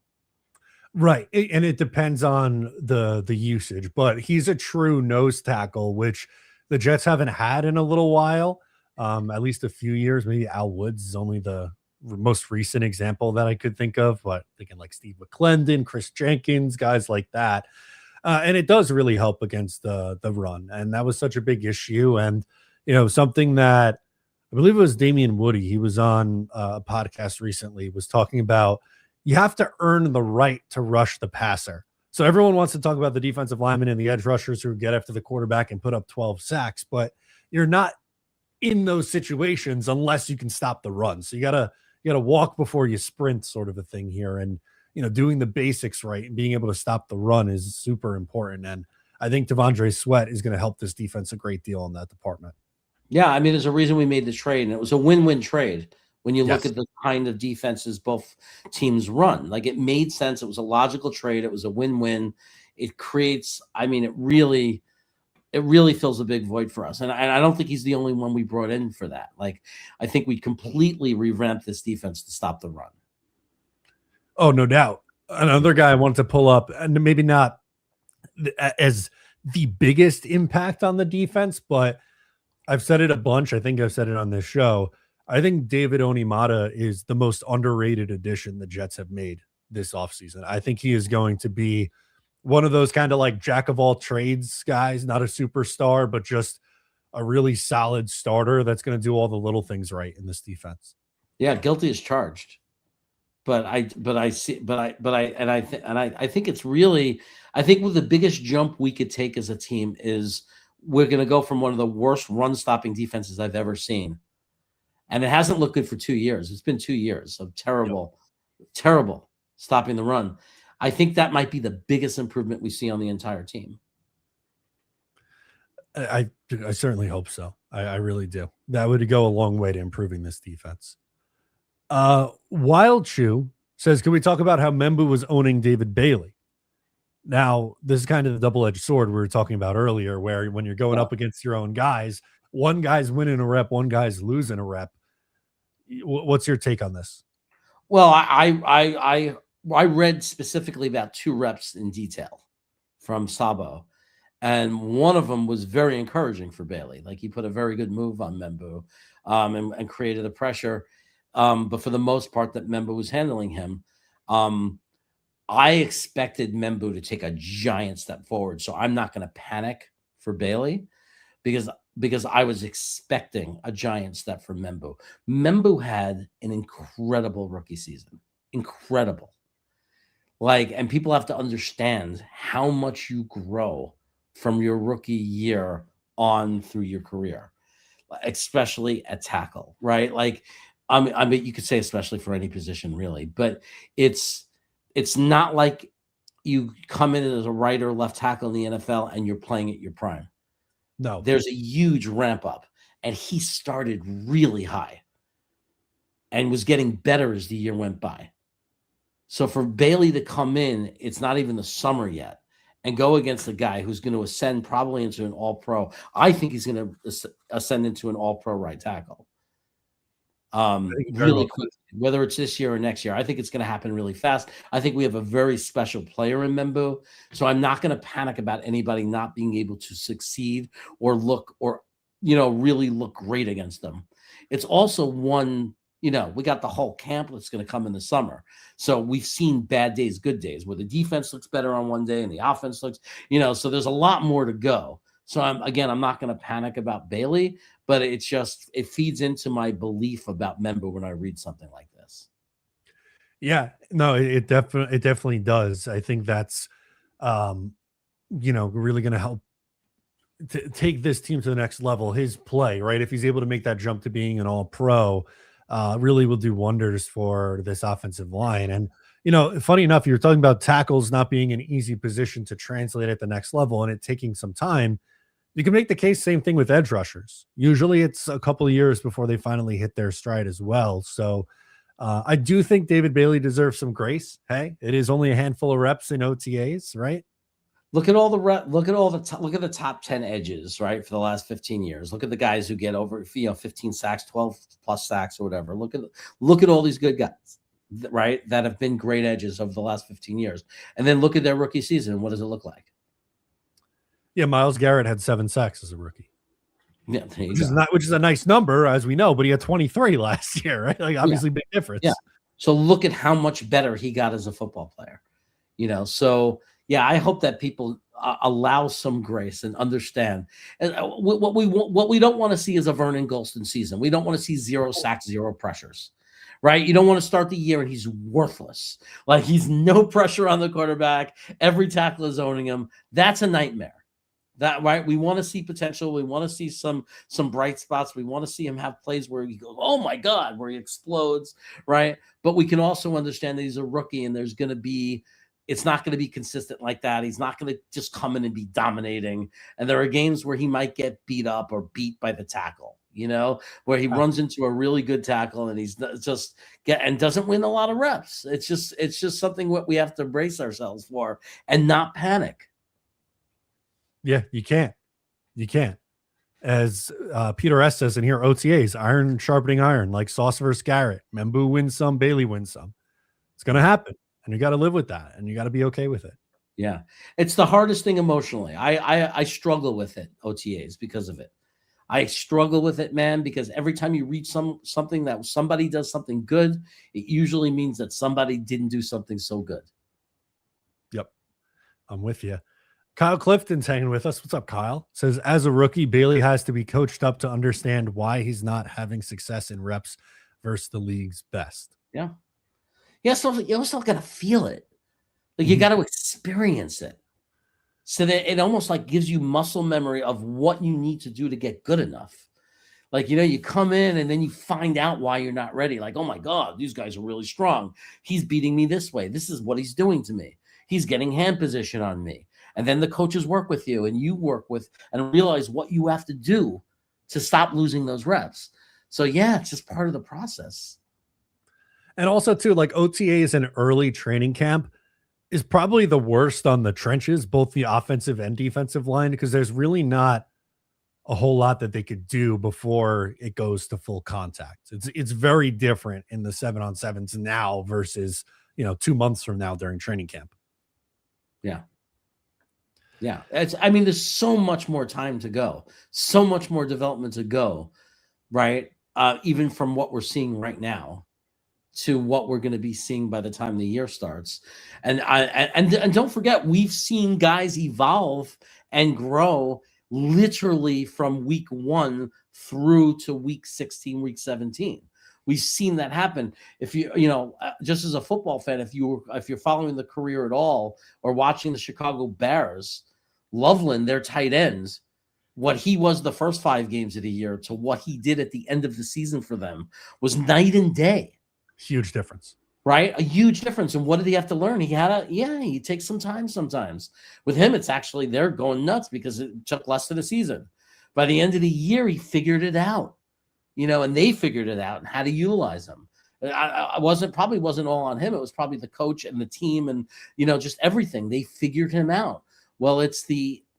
Right, and it depends on the usage, but he's a true nose tackle, which the Jets haven't had in a little while, at least a few years. Maybe Al Woods is only the most recent example that I could think of, but thinking like Steve McClendon, Chris Jenkins, guys like that. And it does really help against the run. And that was such a big issue. And, something that I believe it was Damian Woody, he was on a podcast recently, was talking about you have to earn the right to rush the passer. So everyone wants to talk about the defensive linemen and the edge rushers who get after the quarterback and put up 12 sacks, but you're not in those situations unless you can stop the run. So you gotta walk before you sprint, sort of a thing here. And doing the basics right and being able to stop the run is super important. And I think T'Vondre Sweat is going to help this defense a great deal in that department. Yeah, I mean, there's a reason we made the trade, and it was a win-win trade when you look at the kind of defenses both teams run. Like, it made sense. It was a logical trade. It was a win-win. It creates, it really fills a big void for us. And I don't think he's the only one we brought in for that. Like, I think we completely revamped this defense to stop the run. Oh, no doubt. Another guy I wanted to pull up, and maybe not as the biggest impact on the defense, but I've said it a bunch. I think I've said it on this show. I think David Onyemata is the most underrated addition the Jets have made this offseason. I think he is going to be one of those kind of like jack of all trades guys, not a superstar, but just a really solid starter that's going to do all the little things right in this defense. Yeah, guilty as charged. I think it's really, I think the biggest jump we could take as a team is we're going to go from one of the worst run stopping defenses I've ever seen. And it hasn't looked good for 2 years. It's been 2 years of terrible stopping the run. I think that might be the biggest improvement we see on the entire team. I certainly hope so. I really do. That would go a long way to improving this defense. Wild Chew says, can we talk about how Membu was owning David Bailey? Now, this is kind of the double-edged sword we were talking about earlier, where when you're going Yeah. up against your own guys, one guy's winning a rep, one guy's losing a rep. What's your take on this? Well, I read specifically about 2 reps in detail from Sabo, and one of them was very encouraging for Bailey. Like, he put a very good move on Membu, and created the pressure, but for the most part that Membu was handling him. I expected Membu to take a giant step forward, so I'm not gonna panic for Bailey because I was expecting a giant step from Membu. Membu had an incredible rookie season. Incredible. Like, and people have to understand how much you grow from your rookie year on through your career, especially at tackle, right? Like, I mean, you could say especially for any position, really, but it's it's not like you come in as a right or left tackle in the NFL and you're playing at your prime. No. There's a huge ramp up, and he started really high and was getting better as the year went by. So for Bailey to come in, it's not even the summer yet, and go against a guy who's going to ascend probably into an all-pro. I think he's going to ascend into an all-pro right tackle. I think very Really well. quick, whether it's this year or next year. I think it's going to happen really fast. I think we have a very special player in Membu, so I'm not going to panic about anybody not being able to succeed or look or really look great against them. It's also one, we got the whole camp that's going to come in the summer. So we've seen bad days, good days, where the defense looks better on one day and the offense looks, so there's a lot more to go. So I'm not going to panic about Bailey, but it feeds into my belief about Membu when I read something like this. Yeah, no, it definitely does. I think that's um, really going to help take this team to the next level. His play, right? If he's able to make that jump to being an all pro, really will do wonders for this offensive line. And, funny enough, you're talking about tackles not being an easy position to translate at the next level and it taking some time. You can make the case, same thing with edge rushers. Usually it's a couple of years before they finally hit their stride as well. So I do think David Bailey deserves some grace. Hey, it is only a handful of reps in OTAs, right? Look at all the look at all the look at the top 10 edges, right, for the last 15 years. Look at the guys who get over 15 sacks, 12 plus sacks or whatever. Look at all these good guys, right, that have been great edges over the last 15 years. And then look at their rookie season. What does it look like? Yeah, Myles Garrett had 7 sacks as a rookie. Yeah, there you Which go. is not, which is a nice number, as we know, but he had 23 last year, right? Like, obviously, big difference. Yeah. So look at how much better he got as a football player. So yeah, I hope that people allow some grace and understand. And what we don't want to see is a Vernon Golston season. We don't want to see 0 sacks, 0 pressures, right? You don't want to start the year and he's worthless. Like, he's no pressure on the quarterback. Every tackle is owning him. That's a nightmare. That, right? We want to see potential. We want to see some bright spots. We want to see him have plays where he goes, oh my God, where he explodes, right? But we can also understand that he's a rookie and it's not going to be consistent like that. He's not going to just come in and be dominating. And there are games where he might get beat up or beat by the tackle, where he runs into a really good tackle and he's just and doesn't win a lot of reps. It's just something what we have to brace ourselves for and not panic. Yeah, you can't. As Peter S says in here, OTAs, iron sharpening iron, like Sauce versus Garrett. Membu wins some, Bailey wins some. It's going to happen, and you got to live with that, and you got to be okay with it. Yeah, it's the hardest thing emotionally. I struggle with it, OTAs, because of it. I struggle with it, man, because every time you read something that somebody does something good, it usually means that somebody didn't do something so good. Yep, I'm with you. Kyle Clifton's hanging with us. What's up, Kyle? Says, as a rookie, Bailey has to be coached up to understand why he's not having success in reps versus the league's best. Yeah. Yeah, so you also got to feel it. Like, you got to experience it. So that it almost like gives you muscle memory of what you need to do to get good enough. Like, you come in and then you find out why you're not ready. Like, oh my God, these guys are really strong. He's beating me this way. This is what he's doing to me. He's getting hand position on me. And then the coaches work with you and you work with and realize what you have to do to stop losing those reps. So yeah, it's just part of the process. And also too, like OTAs and early training camp, is probably the worst on the trenches, both the offensive and defensive line, because there's really not a whole lot that they could do before it goes to full contact. It's very different in the 7-on-7s now versus 2 months from now during training camp. Yeah. Yeah. I mean, there's so much more time to go, so much more development to go, right? Even from what we're seeing right now to what we're going to be seeing by the time the year starts. And don't forget, we've seen guys evolve and grow literally from week 1 through to week 16, week 17. We've seen that happen. If just as a football fan, if you're following the career at all or watching the Chicago Bears, Loveland, their tight ends, what he was the first 5 games of the year to what he did at the end of the season for them was night and day. Huge difference. Right? A huge difference. And what did he have to learn? He takes some time sometimes. With him, it's actually they're going nuts because it took less than a season. By the end of the year, he figured it out, and they figured it out and how to utilize him. Probably wasn't all on him. It was probably the coach and the team and, just everything. They figured him out. Well,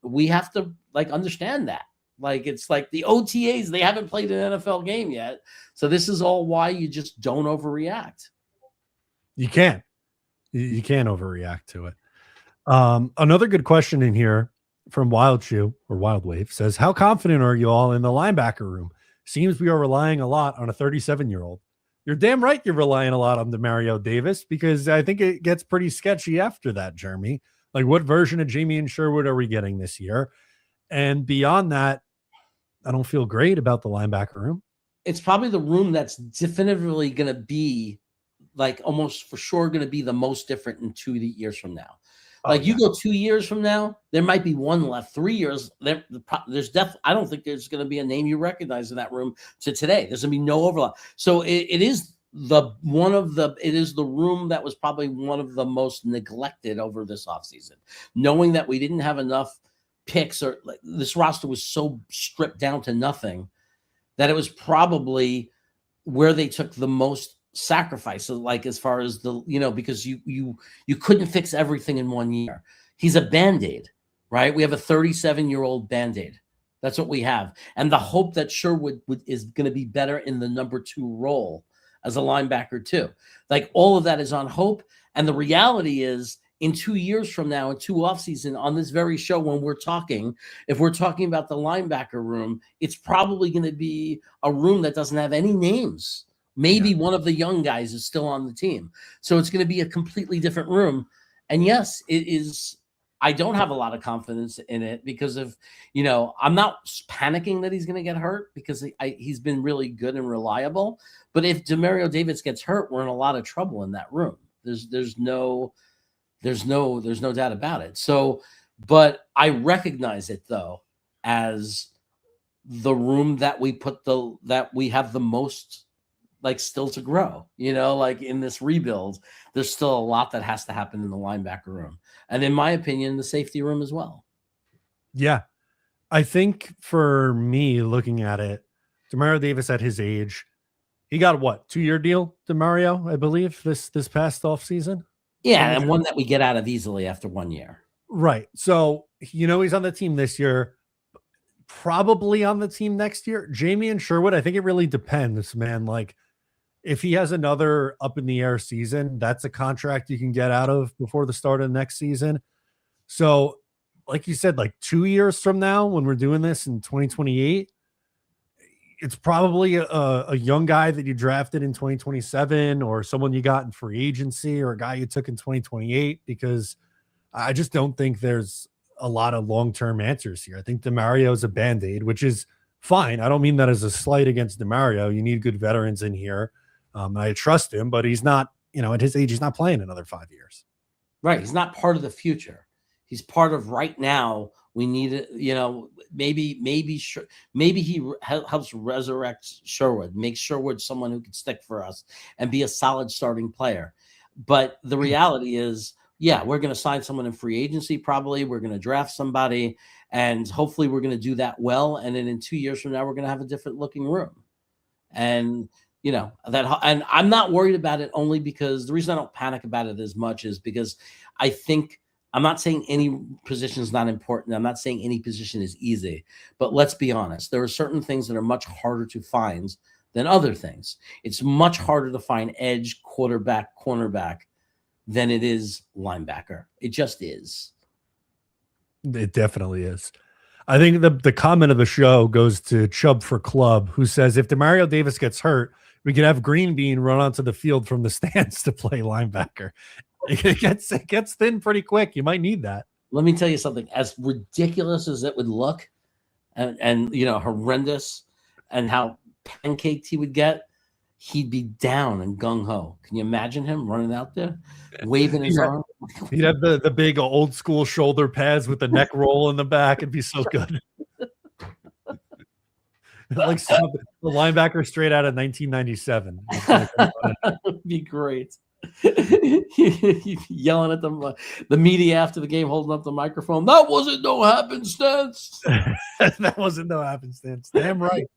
we have to understand that. It's like the OTAs, they haven't played an NFL game yet. So this is all why you just don't overreact. You can't overreact to it. Another good question in here from Wild Shoe or Wild Wave says, how confident are you all in the linebacker room? Seems we are relying a lot on a 37-year-old. You're damn right you're relying a lot on Demario Davis, because I think it gets pretty sketchy after that, Jeremy. Like, what version of Jamie Sherwood are we getting this year? And beyond that, I don't feel great about the linebacker room. It's probably the room that's definitively going to be almost for sure going to be the most different in 2 years from now. You go 2 years from now, there might be one left. 3 years, there's I don't think there's going to be a name you recognize in that room to today. There's going to be no overlap. So it is the room that was probably one of the most neglected over this offseason, knowing that we didn't have enough picks or this roster was so stripped down to nothing that it was probably where they took the most sacrifice. So as far as because you couldn't fix everything in 1 year. He's a Band-Aid, right? We have a 37-year-old Band-Aid. That's what we have. And the hope that Sherwood is going to be better in the number 2 role as a linebacker too. All of that is on hope. And the reality is, in 2 years from now, in 2 offseason, on this very show, when if we're talking about the linebacker room, it's probably going to be a room that doesn't have any names. Maybe one of the young guys is still on the team. So it's going to be a completely different room. And yes, it is. I don't have a lot of confidence in it because of, I'm not panicking that he's going to get hurt because he's been really good and reliable. But if Demario Davis gets hurt, we're in a lot of trouble in that room. There's no doubt about it. So, but I recognize it though as the room that we have the most still to grow, in this rebuild, there's still a lot that has to happen in the linebacker room. And in my opinion, the safety room as well. Yeah. I think for me, looking at it, Demario Davis at his age, he got what, 2-year deal, Demario, I believe, this past offseason. Yeah, and one that we get out of easily after 1 year. Right. So, he's on the team this year, probably on the team next year. Jamie Sherwood, I think it really depends, man. If he has another up in the air season, that's a contract you can get out of before the start of the next season. So, like you said, 2 years from now, when we're doing this in 2028, it's probably a young guy that you drafted in 2027 or someone you got in free agency or a guy you took in 2028, because I just don't think there's a lot of long-term answers here. I think Demario is a Band-Aid, which is fine. I don't mean that as a slight against Demario. You need good veterans in here. I trust him, but he's not, at his age, he's not playing another 5 years. Right. He's not part of the future. He's part of right now. We need it. Maybe he helps resurrect Sherwood, make Sherwood someone who can stick for us and be a solid starting player. But the reality is, we're going to sign someone in free agency. Probably we're going to draft somebody, and hopefully we're going to do that well. And then in 2 years from now, we're going to have a different looking room. And that, and I'm not worried about it only because the reason I don't panic about it as much is because I think I'm not saying any position is not important. I'm not saying any position is easy, but let's be honest. There are certain things that are much harder to find than other things. It's much harder to find edge, quarterback, cornerback than it is linebacker. It just is. It definitely is. I think the comment of the show goes to Chubb for Club, who says if Demario Davis gets hurt, we could have Green Bean run onto the field from the stands to play linebacker. It gets thin pretty quick. You might need that. Let me tell you something. As ridiculous as it would look, and horrendous, and how pancaked he would get, he'd be down and gung ho. Can you imagine him running out there, waving his arm? He'd have the big old school shoulder pads with the neck roll in the back. It'd be so good. Like the linebacker straight out of 1997. That would be great. Yelling at them, the media after the game, holding up the microphone. That wasn't no happenstance. That wasn't no happenstance. Damn right.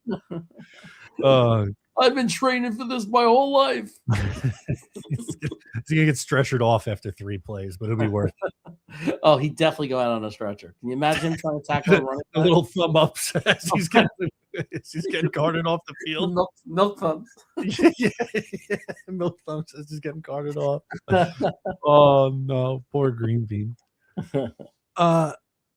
I've been training for this my whole life. He's gonna get stretchered off after 3 plays, but it'll be worth it. Oh, he'd definitely go out on a stretcher. Can you imagine him trying to tackle a running back? A little thumb up as he's getting carted off the field. Milk thumbs. Yeah. Milk thumbs as he's getting carted off. Oh no, poor Green Bean. How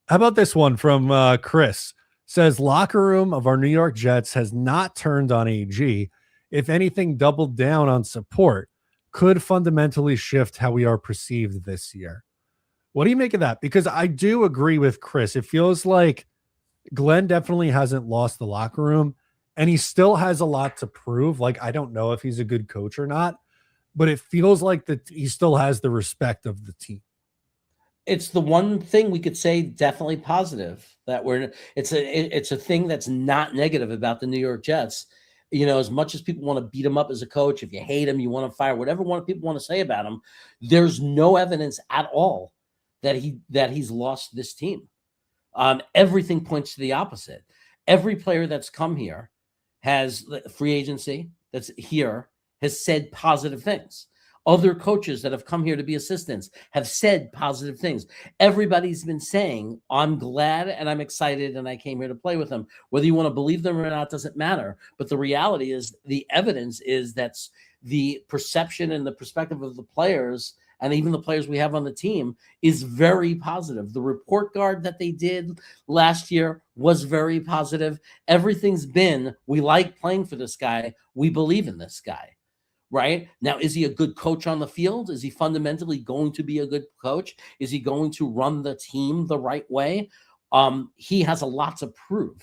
about this one from Chris? Says locker room of our New York Jets has not turned on AG. If anything, doubled down on support. Could fundamentally shift how we are perceived this year. What do you make of that? Because I do agree with Chris. It feels like Glenn definitely hasn't lost the locker room, and he still has a lot to prove. Like, I don't know if he's a good coach or not, but it feels like that he still has the respect of the team. It's the one thing we could say definitely positive, that it's a thing that's not negative about the New York Jets. As much as people want to beat him up as a coach, if you hate him, you want to fire, whatever people want to say about him, there's no evidence at all that he's lost this team. Everything points to the opposite. Every player that's come here has free agency that's here has said positive things. Other coaches that have come here to be assistants have said positive things. Everybody's been saying, I'm glad and I'm excited and I came here to play with them. Whether you want to believe them or not doesn't matter. But the reality is, the evidence is that's the perception and the perspective of the players, and even the players we have on the team, is very positive. The report card that they did last year was very positive. Everything's been, we like playing for this guy. We believe in this guy. Right? Now, is he a good coach on the field? Is he fundamentally going to be a good coach? Is he going to run the team the right way? He has a lot to prove.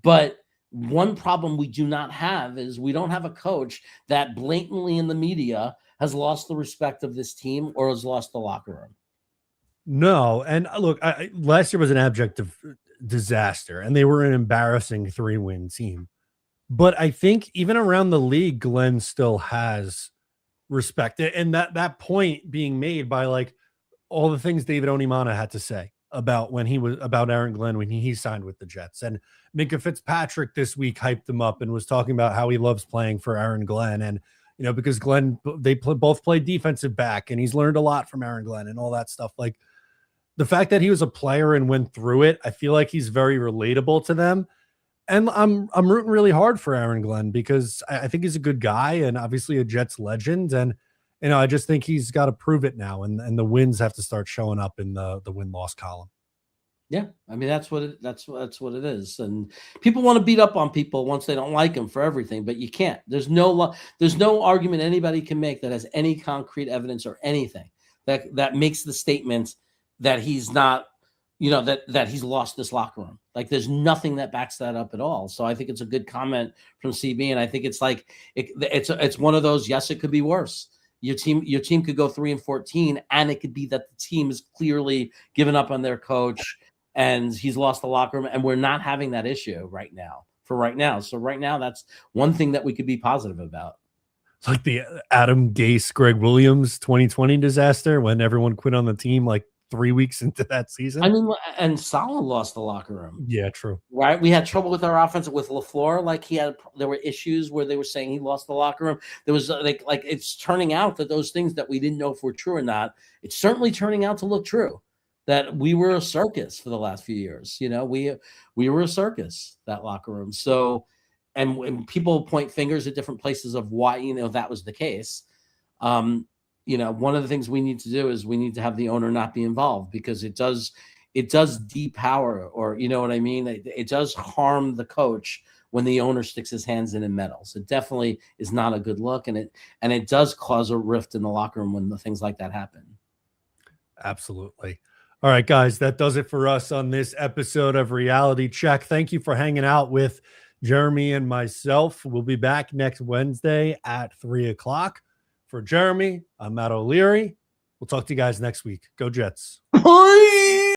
But one problem we do not have is we don't have a coach that blatantly in the media has lost the respect of this team or has lost the locker room. No. And look, last year was an abject of disaster, and they were an embarrassing 3-win team. But I think even around the league, Glenn still has respect. And that point being made by like all the things David Onimana had to say about about Aaron Glenn when he signed with the Jets. And Minka Fitzpatrick this week hyped him up and was talking about how he loves playing for Aaron Glenn. And, because Glenn, both played defensive back, and he's learned a lot from Aaron Glenn and all that stuff. Like, the fact that he was a player and went through it, I feel like he's very relatable to them. And I'm rooting really hard for Aaron Glenn because I think he's a good guy and obviously a Jets legend. And, I just think he's got to prove it now. And the wins have to start showing up in the win-loss column. Yeah. I mean, that's what it is. And people want to beat up on people once they don't like them for everything, but you can't. There's no argument anybody can make that has any concrete evidence or anything that makes the statement that he's not, that he's lost this locker room. Like, there's nothing that backs that up at all. So I think it's a good comment from CB. And I think it's like, it's one of those, yes, it could be worse. Your team could go 3-14, and it could be that the team is clearly given up on their coach and he's lost the locker room. And we're not having that issue right now. So right now, that's one thing that we could be positive about. It's like the Adam Gase, Greg Williams 2020 disaster when everyone quit on the team like 3 weeks into that season. I mean, and Salah lost the locker room. Yeah, true. Right? We had trouble with our offense with LaFleur. Like there were issues where they were saying he lost the locker room. There was like it's turning out that those things that we didn't know if were true or not, it's certainly turning out to look true. That we were a circus for the last few years. You know, we were a circus, that locker room. So, and when people point fingers at different places of why, you know, that was the case. You know, one of the things we need to do is we need to have the owner not be involved, because it does depower, or you know what I mean? It does harm the coach when the owner sticks his hands in and meddles. It definitely is not a good look, and it does cause a rift in the locker room when the things like that happen. Absolutely. All right, guys, that does it for us on this episode of Reality Check. Thank you for hanging out with Jeremy and myself. We'll be back next Wednesday at 3:00. For Jeremy, I'm Matt O'Leary. We'll talk to you guys next week. Go Jets. Bye.